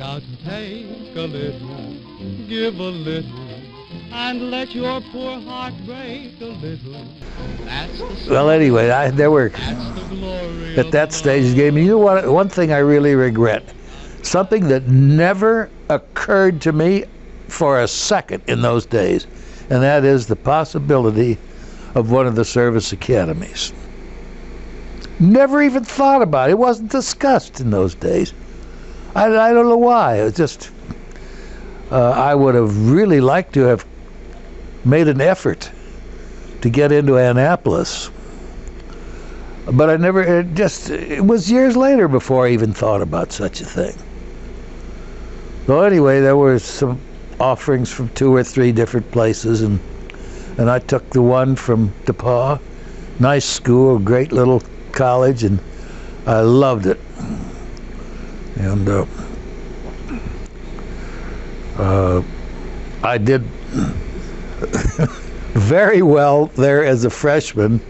out and take a little, give a little, and let your poor heart break a little. That's the Well, anyway, there were, that's the glory at that stage of the game, you know what, one thing I really regret, something that never occurred to me for a second in those days, and that is the possibility of one of the service academies. Never even thought about it. It wasn't discussed in those days. I don't know why. It was just, I would have really liked to have made an effort to get into Annapolis. But I never, it was years later before I even thought about such a thing. So anyway, there were some offerings from 2 or 3 different places, and I took the one from DePauw. Nice school, great little college, and I loved it. And I did very well there as a freshman,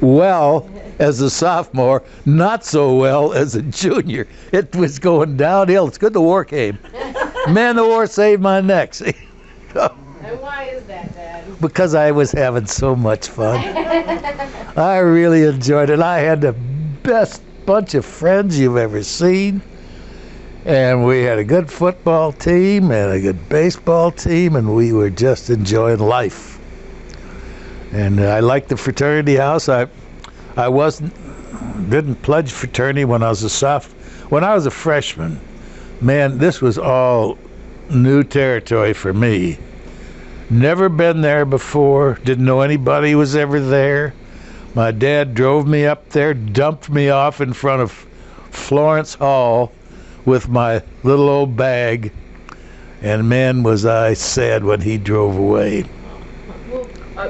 well as a sophomore, not so well as a junior. It was going downhill. It's good the war came. Man, the war saved my neck. See? And why is that, Dad? Because I was having so much fun. I really enjoyed it. I had the best bunch of friends you've ever seen. And we had a good football team and a good baseball team, and we were just enjoying life. And I liked the fraternity house. I didn't pledge fraternity when I was when I was a freshman. Man, this was all new territory for me. Never been there before, didn't know anybody was ever there. My dad drove me up there, dumped me off in front of Florence Hall with my little old bag, and man, was I sad when he drove away. Well,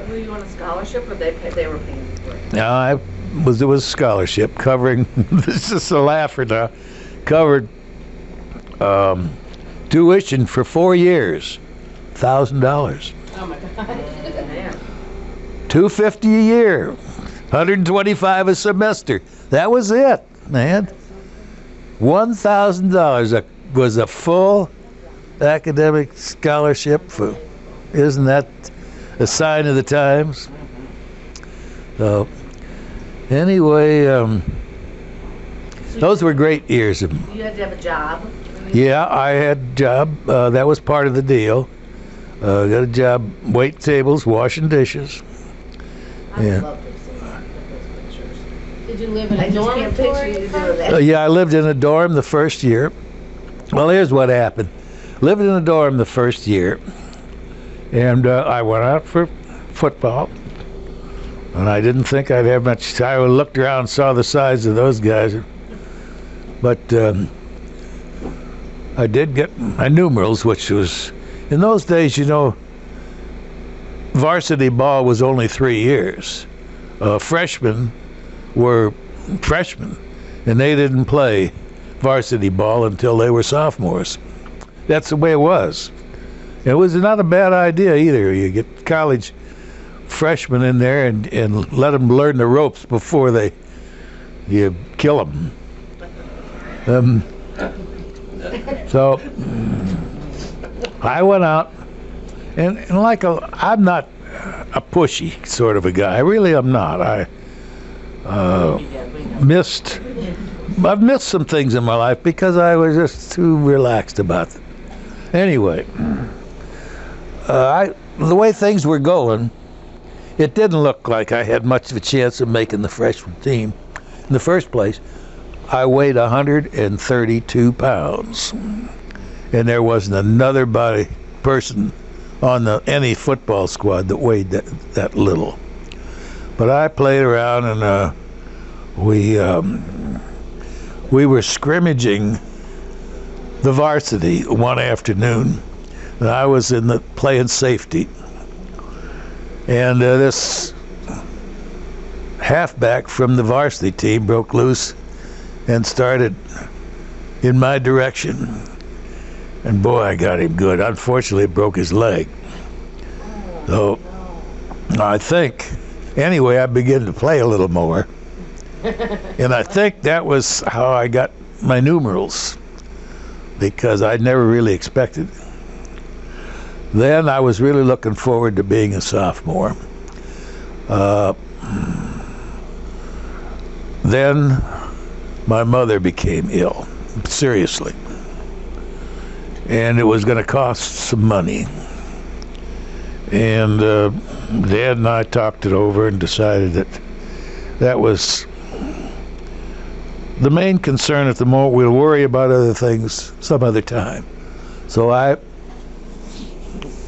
were you on a scholarship, or they were paying for it? No, it was a scholarship covering, this is a laugher now, covered tuition for 4 years, $1,000. Oh my God. Man. $250 a year, $125 a semester. That was it, man. $1,000 was a full academic scholarship. Isn't that a sign of the times? So anyway, those were great years. You had to have a job? Yeah, I had a job. That was part of the deal. Got a job, wait tables, washing dishes. I love those pictures. Did you live in a dormitory? I just can't picture you doing that. Yeah, I lived in a dorm the first year. Well, here's what happened. Lived in a dorm the first year, and I went out for football, and I didn't think I'd have much time. I looked around and saw the size of those guys, but I did get my numerals, which was, in those days, you know, varsity ball was only 3 years. Freshmen were freshmen, and they didn't play varsity ball until they were sophomores. That's the way it was. It was not a bad idea either. You get college freshmen in there and let them learn the ropes before you kill them. So I went out, and I'm not a pushy sort of a guy. I really am not. I've missed some things in my life because I was just too relaxed about it. Anyway, the way things were going, it didn't look like I had much of a chance of making the freshman team. In the first place, I weighed 132 pounds, and there wasn't another person on any football squad that weighed that little. But I played around, and we were scrimmaging the varsity one afternoon, and I was playing safety, and this halfback from the varsity team broke loose and started in my direction, and boy, I got him good. Unfortunately, it broke his leg. So I think, anyway, I began to play a little more, and I think that was how I got my numerals. because I never really expected it. Then I was really looking forward to being a sophomore. Then my mother became ill, seriously. And it was going to cost some money. And Dad and I talked it over and decided that that was the main concern at the moment. We'll worry about other things some other time. So I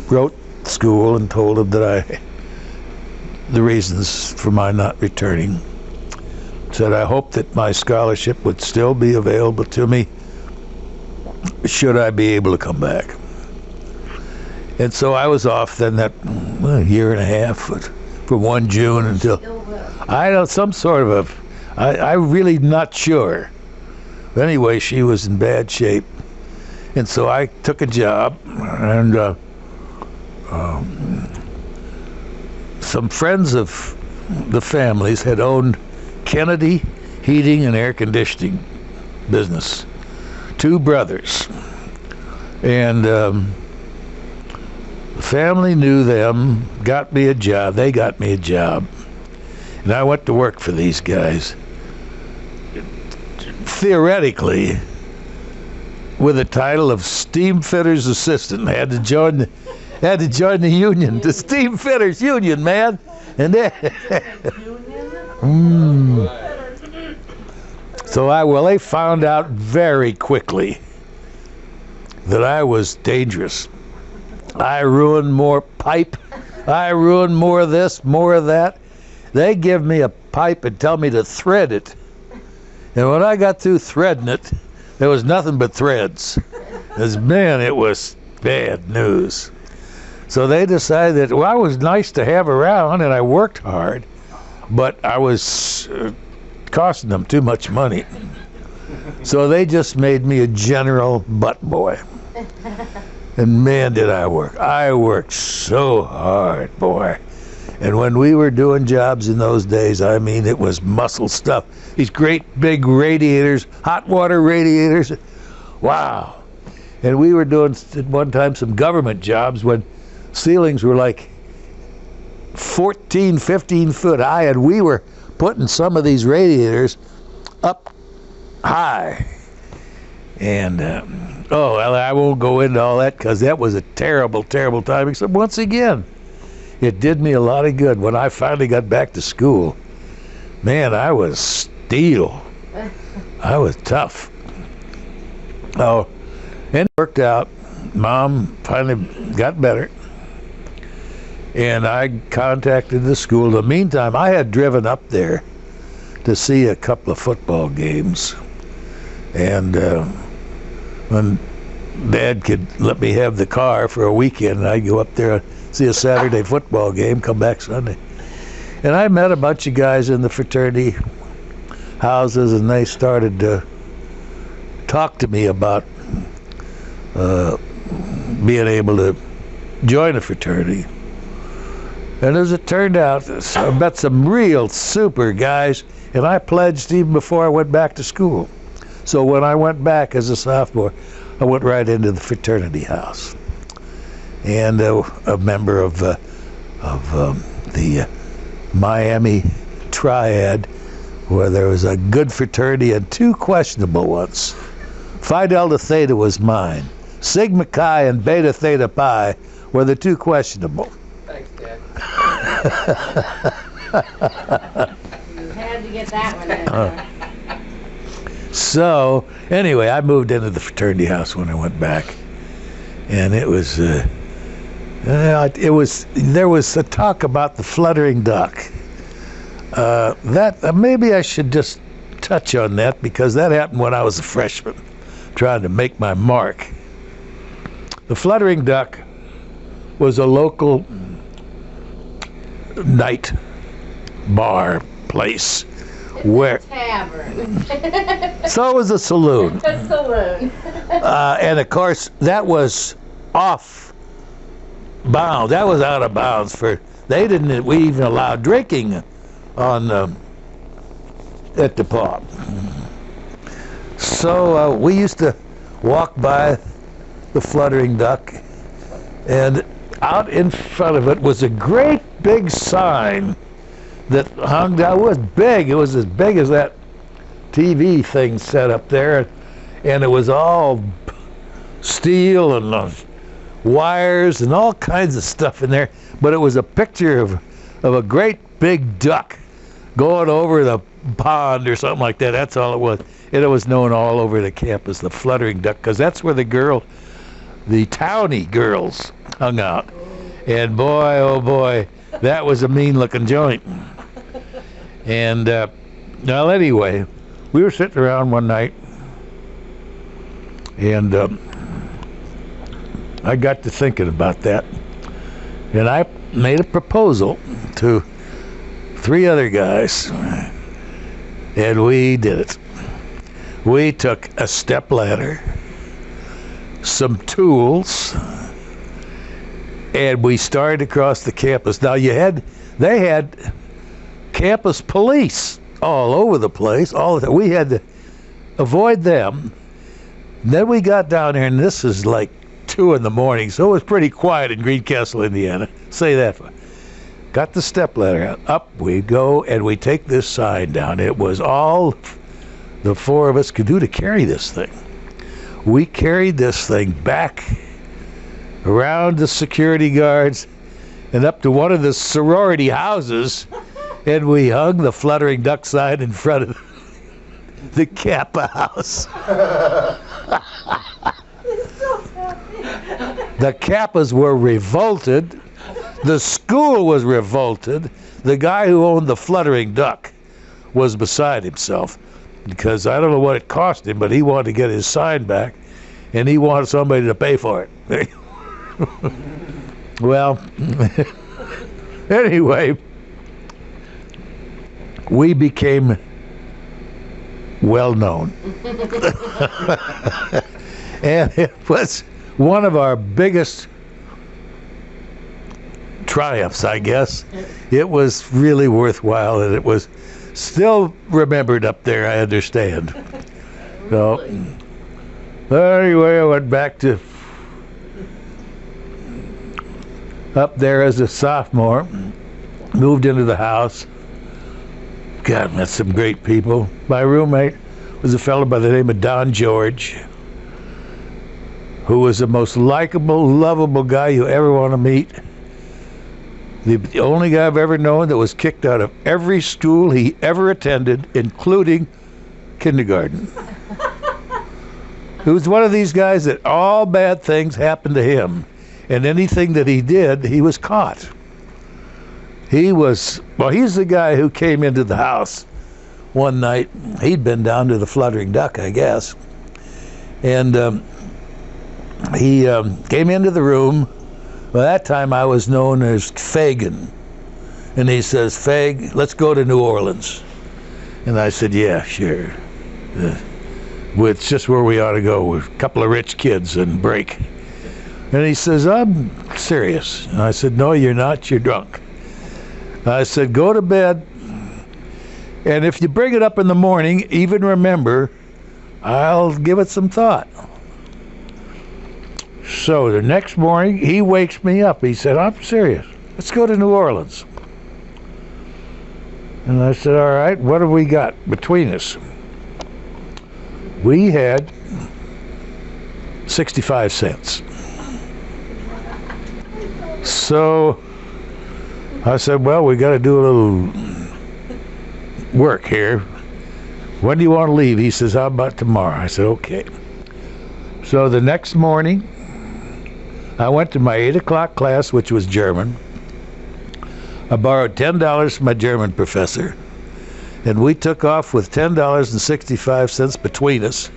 wrote school and told them that the reasons for my not returning. Said I hoped that my scholarship would still be available to me should I be able to come back. And so I was off then that year and a half, from 1 June until, I don't know, some sort of I really not sure. But anyway, she was in bad shape. And so I took a job, and some friends of the families had owned Kennedy Heating and Air Conditioning business. 2 brothers. And the family knew them, got me a job. They got me a job. And I went to work for these guys. Theoretically, with the title of steam fitter's assistant. I had to join the union, the steam fitters union, man. And then so they found out very quickly that I was dangerous. I ruined more pipe. I ruined more of this, more of that. They give me a pipe and tell me to thread it. And when I got through threading it, there was nothing but threads. Man, it was bad news. So they decided that, well, I was nice to have around and I worked hard, but I was costing them too much money. So they just made me a general butt boy. And man, did I work. I worked so hard, boy. And when we were doing jobs in those days, I mean, it was muscle stuff. These great big radiators, hot water radiators. Wow. And we were doing at one time some government jobs when ceilings were like 14, 15 foot high, and we were putting some of these radiators up high. And well, I won't go into all that because that was a terrible, terrible time. Except once again, it did me a lot of good. When I finally got back to school, man, I was steel. I was tough. Oh, and it worked out. Mom finally got better. And I contacted the school. In the meantime, I had driven up there to see a couple of football games. And when Dad could let me have the car for a weekend, I'd go up there and see a Saturday football game, come back Sunday. And I met a bunch of guys in the fraternity houses, and they started to talk to me about being able to join a fraternity. And as it turned out, I met some real super guys, and I pledged even before I went back to school. So when I went back as a sophomore, I went right into the fraternity house. And a member of the Miami Triad, where there was a good fraternity and 2 questionable ones. Phi Delta Theta was mine. Sigma Chi and Beta Theta Pi were the 2 questionable. Thanks, Dad. You had to get that one in. So anyway, I moved into the fraternity house when I went back, and it was there was a talk about the fluttering duck. That maybe I should just touch on that, because that happened when I was a freshman, trying to make my mark. The Fluttering Duck was a local night bar place where tavern. So it was a saloon. A saloon. And of course that was off bounds. That was out of bounds we even allowed drinking on at the pub. So we used to walked by the Fluttering Duck, and out in front of it was a great big sign that hung down. It was big. It was as big as that TV thing set up there, and it was all steel and wires and all kinds of stuff in there. But it was a picture of a great big duck going over the pond or something like that. That's all it was. And it was known all over the campus, the Fluttering Duck, because that's where the townie girls hung out. And boy, oh boy, that was a mean-looking joint. And well, anyway, we were sitting around one night, and I got to thinking about that, and I made a proposal to 3 other guys, and we did it. We took a stepladder, some tools, and we started across the campus. Now they had campus police all over the place. We had to avoid them. Then we got down there, and this is like 2 in the morning, so it was pretty quiet in Greencastle, Indiana. Say that. Got the stepladder out. Up we go, and we take this sign down. It was all the 4 of us could do to carry this thing. We carried this thing back around the security guards and up to one of the sorority houses, and we hung the Fluttering Duck sign in front of the Kappa house. The Kappas were revolted. The school was revolted. The guy who owned the Fluttering Duck was beside himself, because I don't know what it cost him, but he wanted to get his sign back, and he wanted somebody to pay for it. Well, anyway, we became well known. And it was one of our biggest triumphs, I guess. It was really worthwhile, and it was still remembered up there, I understand. So, anyway, I went back to up there as a sophomore, moved into the house. God, met some great people. My roommate was a fellow by the name of Don George, who was the most likable, lovable guy you ever want to meet. The only guy I've ever known that was kicked out of every school he ever attended, including kindergarten. He was one of these guys that all bad things happened to him, and anything that he did, he was caught. He's the guy who came into the house one night. He'd been down to the Fluttering Duck, I guess, and he came into the room. Well, that time I was known as Fagin. And he says, "Fag, let's go to New Orleans." And I said, "Yeah, sure. It's just where we ought to go. We're a couple of rich kids and break." And he says, "I'm serious." And I said, "No, you're not. You're drunk." I said, "Go to bed. And if you bring it up in the morning, even remember, I'll give it some thought." So the next morning, he wakes me up. He said, "I'm serious. Let's go to New Orleans." And I said, "All right, what have we got between us?" We had 65 cents. So I said, "Well, we got to do a little work here. When do you want to leave?" He says, "How about tomorrow?" I said, "Okay." So the next morning, I went to my 8 o'clock class, which was German. I borrowed $10 from my German professor, and we took off with $10.65 between us.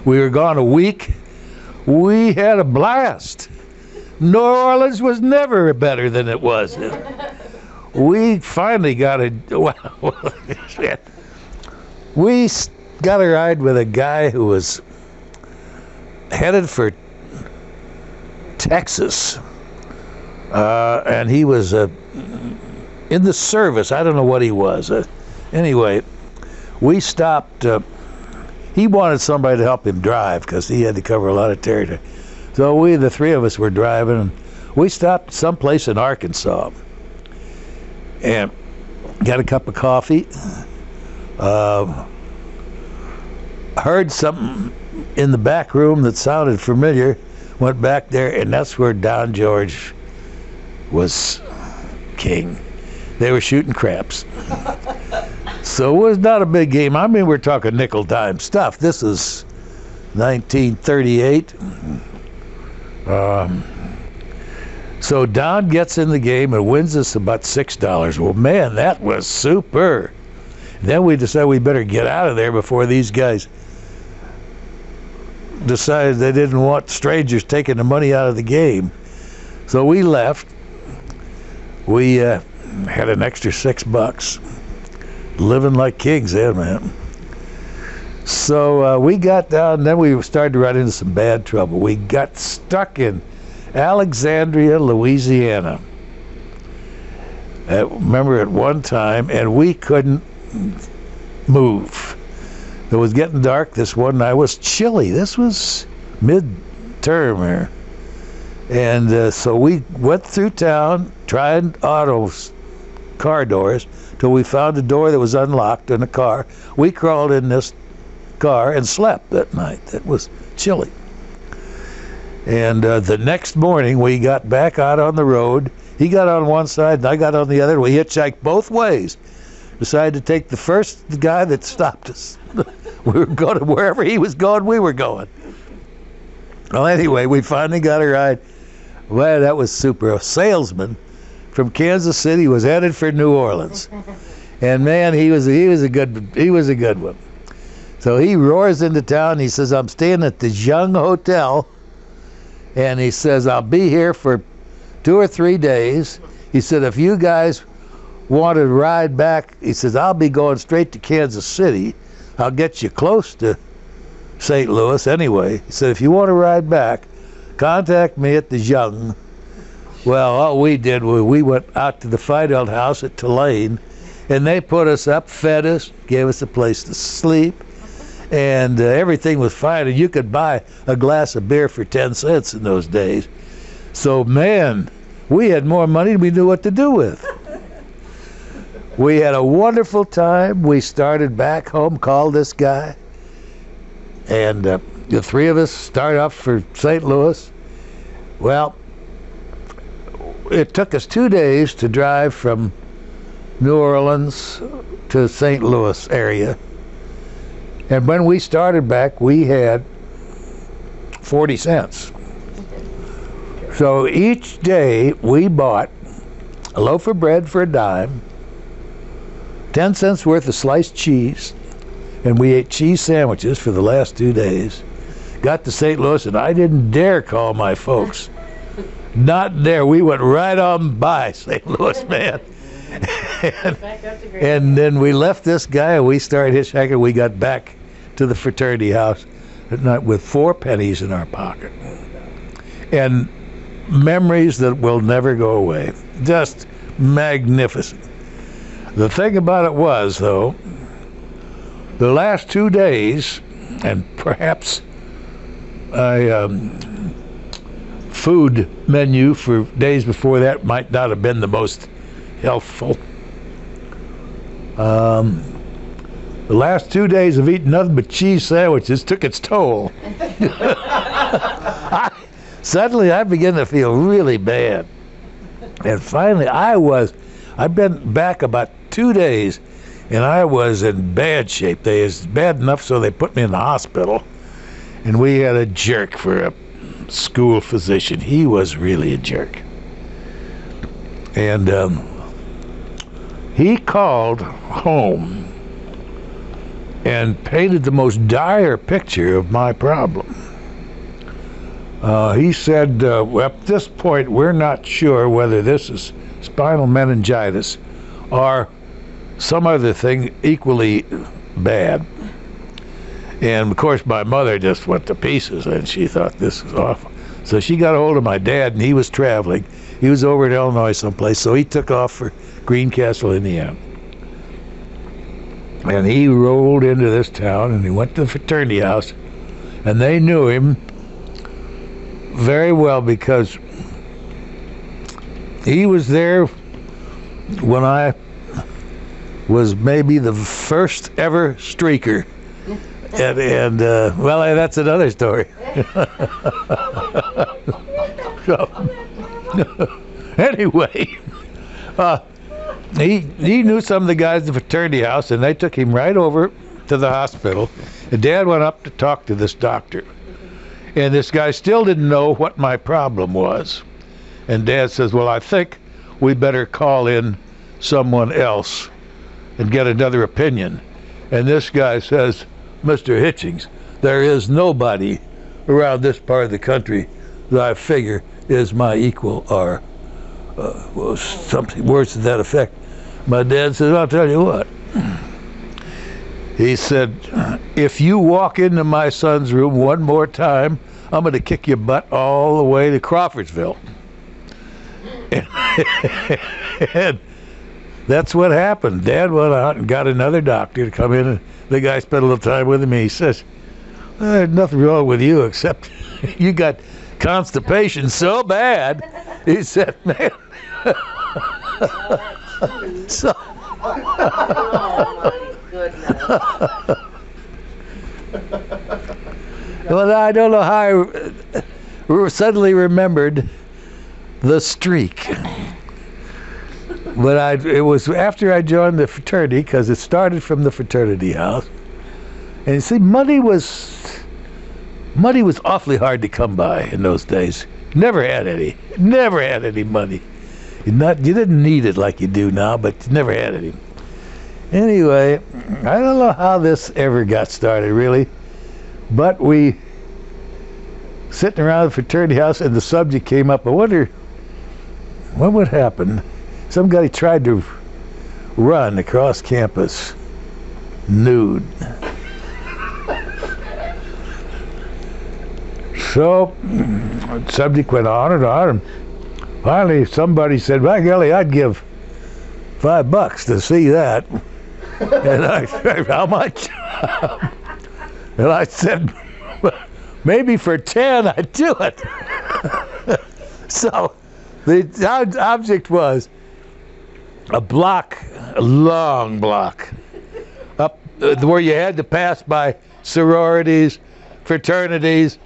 We were gone a week. We had a blast. New Orleans was never better than it was. We finally got we got a ride with a guy who was headed for Texas, and he was in the service. I don't know what he was. Anyway, we stopped he wanted somebody to help him drive because he had to cover a lot of territory. So the three of us were driving, and we stopped someplace in Arkansas and got a cup of coffee. Heard something in the back room that sounded familiar, went back there, and that's where Don George was king. They were shooting craps. So it was not a big game. I mean, we're talking nickel dime stuff. This is 1938. So Don gets in the game and wins us about $6. Well, man, that was super. Then we decided we better get out of there before these guys decided they didn't want strangers taking the money out of the game. So we left. We had an extra $6. Living like kings then, man. So we got down, and then we started to run into some bad trouble. We got stuck in Alexandria, Louisiana. Remember at one time, and we couldn't move. It was getting dark this one night. It was chilly. This was mid-term here. And so we went through town, tried car doors, till we found a door that was unlocked in a car. We crawled in this car and slept that night. It was chilly. And the next morning, we got back out on the road. He got on one side, and I got on the other. We hitchhiked both ways. Decided to take the first guy that stopped us. We were going to wherever he was going, we were going. Well, anyway, we finally got a ride. Well, that was super. A salesman from Kansas City was headed for New Orleans, and man, he was a good one. So he roars into town. He says, "I'm staying at the Young Hotel," and he says, "I'll be here for 2 or 3 days." He said, "If you guys want to ride back," he says, "I'll be going straight to Kansas City. I'll get you close to St. Louis anyway." He said, "If you want to ride back, contact me at the Young." Well, all we did was we went out to the Fidel House at Tulane, and they put us up, fed us, gave us a place to sleep, and everything was fine. And you could buy a glass of beer for 10 cents in those days. So, man, we had more money than we knew what to do with. We had a wonderful time. We started back home, called this guy, and the three of us started off for St. Louis. Well, it took us 2 days to drive from New Orleans to St. Louis area. And when we started back, we had 40 cents. So each day we bought a loaf of bread for a dime, 10 cents worth of sliced cheese, and we ate cheese sandwiches for the last 2 days. Got to St. Louis, and I didn't dare call my folks. Not there. We went right on by St. Louis, man. and then we left this guy, and we started hitchhiking. We got back to the fraternity house at night with 4 pennies in our pocket. And memories that will never go away. Just magnificent. The thing about it was, though, the last 2 days, and perhaps food menu for days before that might not have been the most healthful. The last 2 days of eating nothing but cheese sandwiches took its toll. Suddenly I began to feel really bad. And finally I've been back about 2 days, and I was in bad shape. It was bad enough so they put me in the hospital. And we had a jerk for a school physician. He was really a jerk. And he called home and painted the most dire picture of my problem. He said, at this point, we're not sure whether this is spinal meningitis or some other thing equally bad. And of course my mother just went to pieces, and she thought this was awful. So she got a hold of my dad, and he was traveling. He was over in Illinois someplace, so he took off for Greencastle, Indiana. And he rolled into this town, and he went to the fraternity house, and they knew him very well because he was there when I was maybe the first ever streaker. And well, that's another story. So, anyway, he knew some of the guys at the fraternity house, and they took him right over to the hospital. And Dad went up to talk to this doctor. And this guy still didn't know what my problem was. And Dad says, well, I think we better call in someone else and get another opinion. And this guy says, Mr. Hitchings, there is nobody around this part of the country that I figure is my equal or well, something worse to that effect. My dad says, I'll tell you what. He said, if you walk into my son's room one more time, I'm going to kick your butt all the way to Crawfordsville. And that's what happened. Dad went out and got another doctor to come in, and the guy spent a little time with him. He says, well, there's nothing wrong with you except you got constipation so bad. He said, man. So. Oh, my goodness. Well, I don't know how I suddenly remembered the streak. But it was after I joined the fraternity, because it started from the fraternity house. And you see, money was awfully hard to come by in those days. Never had any money. You didn't need it like you do now, but you never had any. Anyway, I don't know how this ever got started, really. But we sitting around the fraternity house, and the subject came up. I wonder what would happen. Some guy tried to run across campus nude. So the subject went on and on, and finally somebody said, by golly, I'd give $5 to see that. And I said, how much? And I said, maybe for 10 I'd do it. So the object was a long block, up where you had to pass by sororities, fraternities.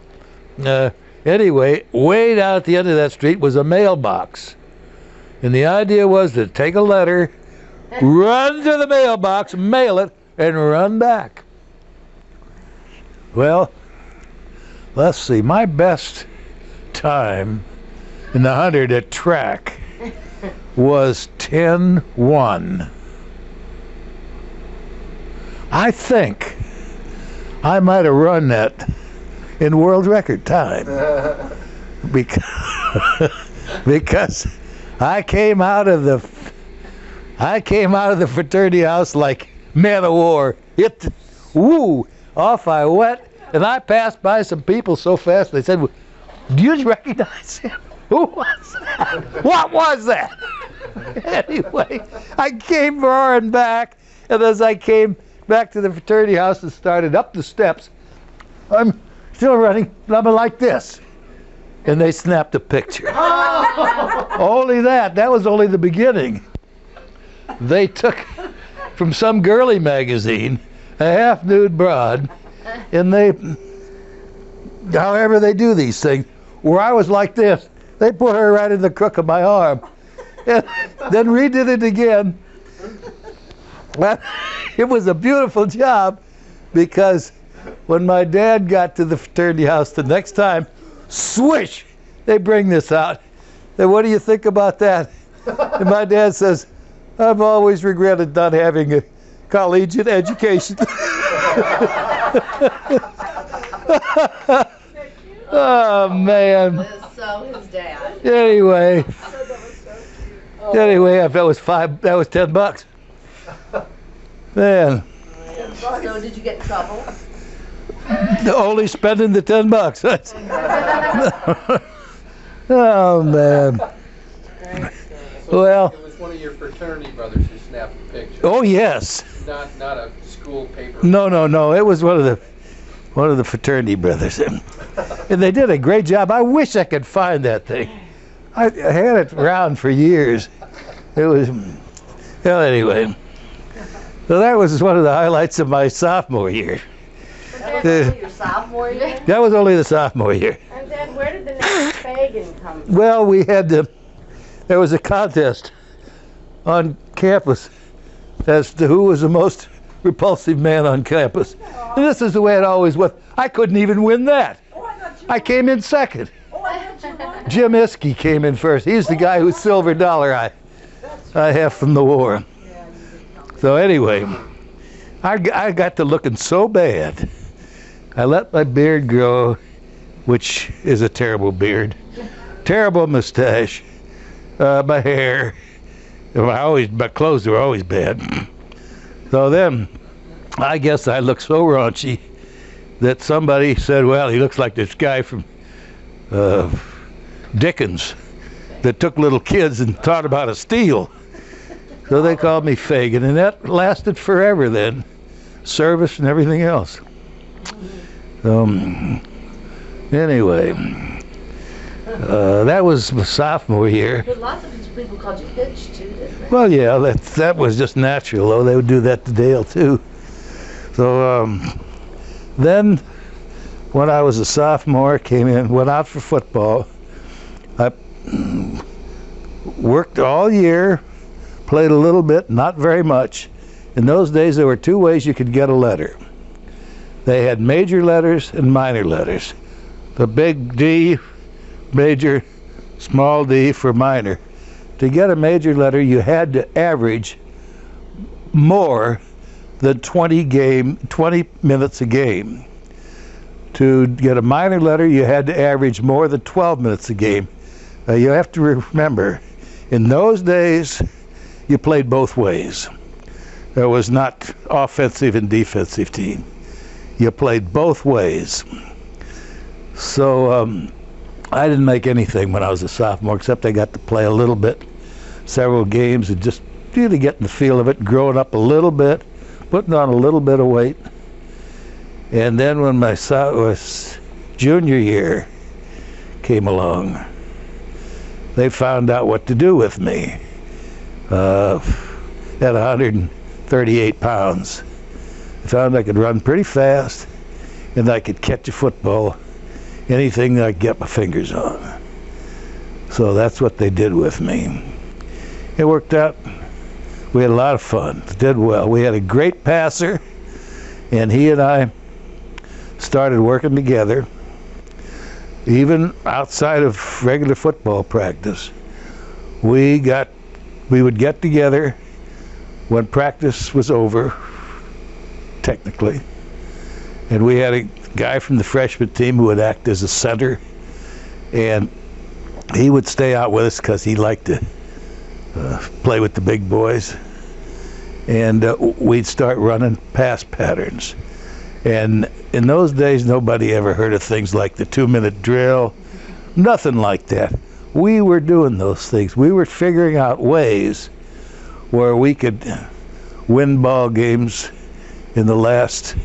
Anyway, way down at the end of that street was a mailbox. And the idea was to take a letter, run to the mailbox, mail it, and run back. Well, let's see, my best time in the 100 at track was 10:1. I think I might have run that in world record time because I came out of the fraternity house like man of war. Off I went, and I passed by some people so fast they said, "Do you recognize him? Who was that? What was that?" Anyway, I came roaring back, and as I came back to the fraternity house and started up the steps, I'm still running, and I'm like this. And they snapped a picture. Only that was only the beginning. They took from some girly magazine a half-nude broad, and however they do these things, where I was like this, they put her right in the crook of my arm. And then redid it again. Well, it was a beautiful job, because when my dad got to the fraternity house the next time, swish, they bring this out. Then what do you think about that? And my dad says, I've always regretted not having a collegiate education. Oh, man. So his dad. Anyway, that was $10. Man. So did you get in trouble? Only spending the $10. Oh, man. So Well, it was one of your fraternity brothers who snapped the picture. oh yes. Not a school paper? No. It was one of the fraternity brothers, and they did a great job. I wish I could find that thing. I had it around for years. It was, well, anyway. So that was one of the highlights of my sophomore year. That was only your sophomore year? That was only the sophomore year. And then where did the name Fagin come from? Well, there was a contest on campus as to who was the most repulsive man on campus. And this is the way it always was. I couldn't even win that. I came in second. Jim Iskey came in first. He's the guy whose silver dollar I have from the war. So anyway, I got to looking so bad. I let my beard grow, which is a terrible beard. Terrible mustache. My hair. My clothes were always bad. So then, I guess I looked so raunchy that somebody said, well, he looks like this guy from Dickens that took little kids and taught them how to steal. So they called me Fagin, and that lasted forever then. Service and everything else. Anyway, that was my sophomore year. But lots of people called you Hitch, too, didn't they? Well, yeah, that was just natural, though. They would do that to Dale, too. So then, when I was a sophomore, went out for football. I worked all year, played a little bit, not very much. In those days, there were two ways you could get a letter. They had major letters and minor letters. The big D, major, small d for minor. To get a major letter, you had to average more than 20 minutes a game. To get a minor letter, you had to average more than 12 minutes a game. You have to remember, in those days, you played both ways. There was not offensive and defensive team. You played both ways. So I didn't make anything when I was a sophomore, except I got to play a little bit, several games, and just really getting the feel of it, growing up a little bit, putting on a little bit of weight. And then when my junior year came along, they found out what to do with me. At 138 pounds. I found I could run pretty fast, and I could catch a football, anything that I could get my fingers on. So that's what they did with me. It worked out. We had a lot of fun. It did well. We had a great passer, and he and I started working together, even outside of regular football practice. We would get together when practice was over, technically, and we had a guy from the freshman team who would act as a center, and he would stay out with us because he liked to play with the big boys, and we'd start running pass patterns. And in those days, nobody ever heard of things like the 2-minute drill, nothing like that. We were doing those things. We were figuring out ways where we could win ball games in the last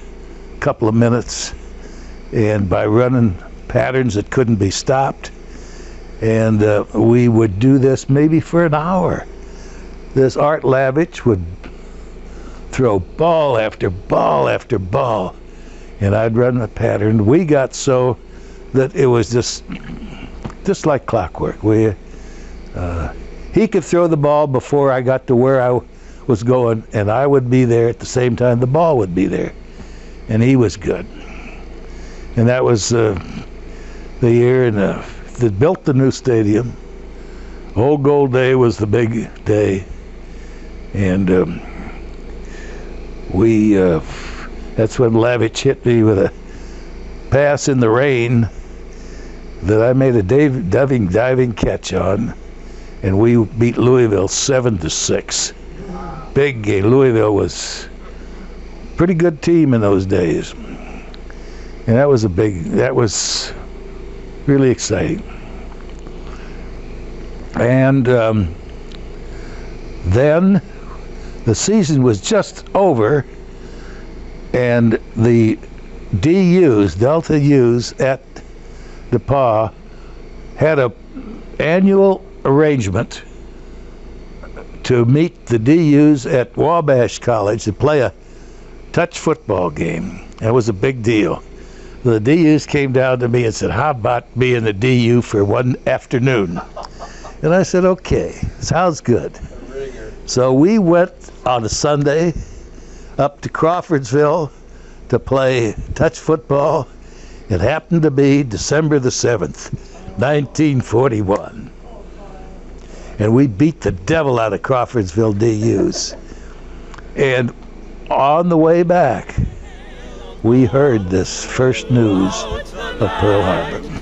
couple of minutes, and by running patterns that couldn't be stopped. And we would do this maybe for an hour. This Art Lavich would throw ball after ball after ball, and I'd run the pattern. We got so that it was just like clockwork. He could throw the ball before I got to where I was going, and I would be there at the same time the ball would be there. And he was good. And that was the year they built the new stadium. Old Gold Day was the big day. And that's when Lavich hit me with a pass in the rain that I made a diving catch on. And we beat Louisville 7-6. Big game. Louisville was a pretty good team in those days. And that was really exciting. And then the season was just over, And the DUs, Delta U's at DePauw, had a annual arrangement to meet the DUs at Wabash College to play a touch football game. That was a big deal. The DUs came down to me and said, how about being the DU for one afternoon? And I said, okay, sounds good. So we went on a Sunday up to Crawfordsville to play touch football. It happened to be December the 7th, 1941. And we beat the devil out of Crawfordsville DUs. And on the way back, we heard this first news of Pearl Harbor.